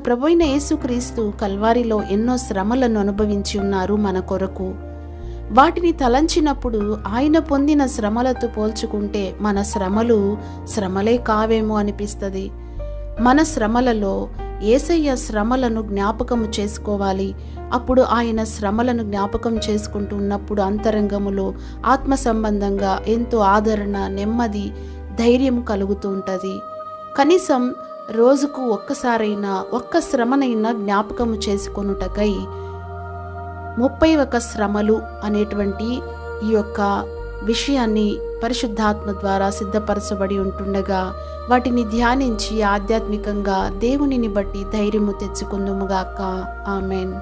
ప్రభువైన యేసుక్రీస్తు కల్వారిలో ఎన్నో శ్రమలను అనుభవించి ఉన్నారు మన కొరకు. వాటిని తలంచినప్పుడు ఆయన పొందిన శ్రమలతో పోల్చుకుంటే మన శ్రమలు శ్రమలే కావేమో అనిపిస్తుంది. మన శ్రమలలో యేసయ్య శ్రమలను జ్ఞాపకము చేసుకోవాలి. అప్పుడు ఆయన శ్రమలను జ్ఞాపకం చేసుకుంటూ ఉన్నప్పుడు అంతరంగములో ఆత్మ సంబంధంగా ఎంతో ఆదరణ, నెమ్మది, ధైర్యం కలుగుతూ ఉంటుంది. కనీసం రోజుకు ఒక్కసారైనా ఒక్క శ్రమనైనా జ్ఞాపకము చేసుకొనుటకై 31 శ్రమలు అనేటువంటి ఈ యొక్క విషయాన్ని పరిశుద్ధాత్మ ద్వారా సిద్ధపరచబడి ఉంటుండగా వాటిని ధ్యానించి ఆధ్యాత్మికంగా దేవునిని బట్టి ధైర్యము తెచ్చుకుందుముగాక. ఆమెన్.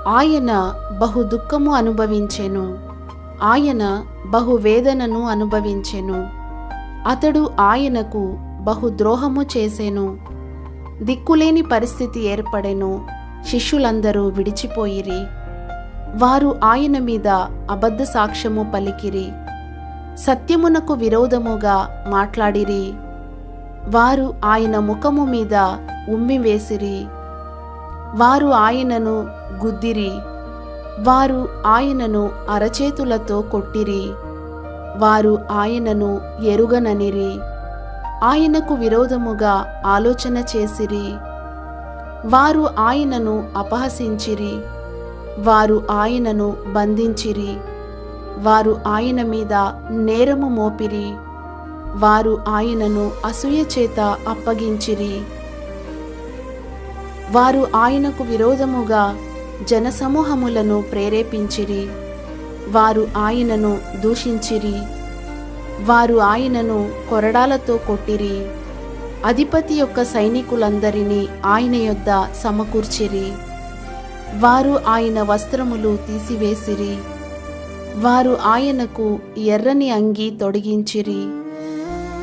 ఆయన బహు దుఃఖము అనుభవించెను, ఆయన బహు వేదనను అనుభవించెను. అతడు ఆయనకు బహు ద్రోహము చేసెను. దిక్కులేని పరిస్థితి ఏర్పడెను. శిష్యులందరూ విడిచిపోయిరి. వారు ఆయన మీద అబద్ధ సాక్ష్యము పలికిరి. సత్యమునకు విరోధముగా మాట్లాడిరి. వారు ఆయన ముఖము మీద ఉమ్మివేసిరి. వారు ఆయనను గుద్దిరి. వారు ఆయనను అరచేతులతో కొట్టిరి. వారు ఆయనను ఎరుగననిరి. ఆయనకు విరోధముగా ఆలోచన చేసిరి. వారు ఆయనను అపహసించిరి. వారు ఆయనను బంధించిరి. వారు ఆయన మీద నేరము మోపిరి. వారు ఆయనను అసూయ చేత అప్పగించిరి. వారు ఆయనకు విరోధముగా జనసమూహములను ప్రేరేపించిరి. వారు ఆయనను దూషించిరి. వారు ఆయనను కొరడాలతో కొట్టిరి. అధిపతి యొక్క సైనికులందరినీ ఆయన యొద్ద సమకూర్చిరి. వారు ఆయన వస్త్రములు తీసివేసిరి. వారు ఆయనకు ఎర్రని అంగి తొడిగించిరి.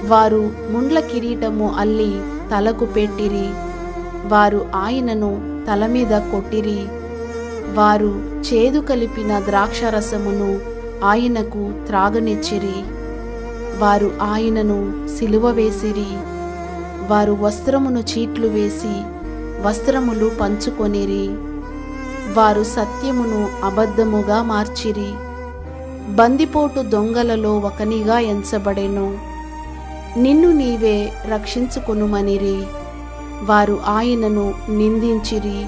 వారు ముండ్ల కిరీటము అల్లి తలకు పెట్టిరి. వారు ఆయనను తల మీద కొట్టిరి. వారు చేదు కలిపిన ద్రాక్షరసమును ఆయనకు త్రాగనిచ్చిరి. వారు ఆయనను సిలువ వేసిరి. వారు వస్త్రమును చీట్లు వేసి వస్త్రములు పంచుకొనిరి. వారు సత్యమును అబద్ధముగా మార్చిరి. బందిపోటు దొంగలలో ఒకనిగా ఎంచబడెను. నిన్ను నీవే రక్షించుకొనుమనిరి. వారు ఆయనను నిందించిరి.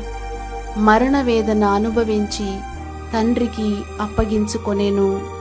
మరణవేదన అనుభవించి తండ్రికి అప్పగించుకొనెను.